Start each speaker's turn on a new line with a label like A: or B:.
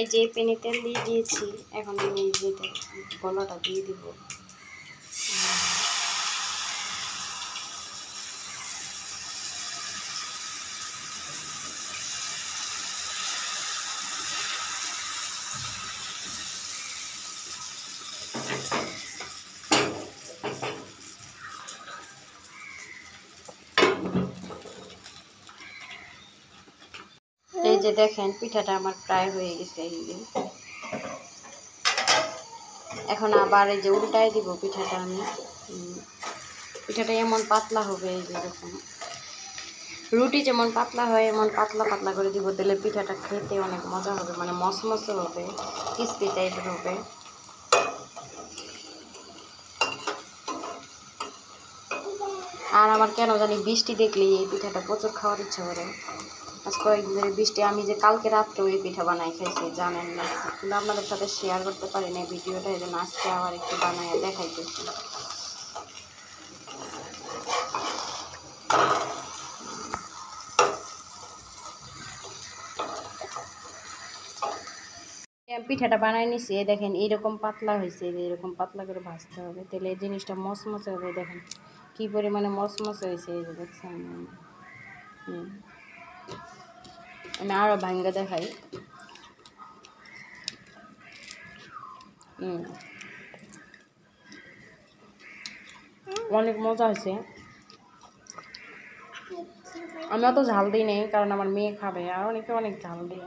A: এই যে প্যানে তেল দিয়ে দিয়েছি, এখন আমি যেটা গলাটা দিয়ে দিব। এই যে দেখেন পিঠাটা আমার প্রায় হয়ে গেছে। এই যে এখন আবার এই যে উল্টায় দিব পিঠাটা আমি। পিঠাটা এমন পাতলা হবে, এই যে এরকম রুটি যেমন পাতলা হয় এমন পাতলা পাতলা করে দিব, তাহলে পিঠাটা খেতে অনেক মজা হবে, মানে মসমসে হবে, ক্রিস্পি টাইপের হবে। আর আমার কেন জানি বৃষ্টি দেখলেই এই পিঠাটা প্রচুর খাওয়ার ইচ্ছা করে। আজ কয়েকদিন ধরে বৃষ্টি, আমি যে কালকে রাত্রে ওই পিঠা বানাই খাইছি জানেন না, কিন্তু আপনাদের সাথে শেয়ার করতে পারি না ভিডিওটা, এই জন্য আজকে আবার একটু বানায় দেখাইতেছি। পিঠাটা বানাই নিছি, দেখেন এইরকম পাতলা হয়েছে, এরকম পাতলা করে ভাজতে হবে, তাহলে এই জিনিসটা মসমসে হবে। দেখেন কি পরিমাণে মসমসে হয়েছে, এই যে দেখছেন। আমি আরও ভাঙ্গা দেখাই। অনেক মজা হয়েছে। আমি অত ঝাল দিই নেই, কারণ আমার মেয়ে খাবে, আর অনেকে অনেক ঝাল দিয়ে।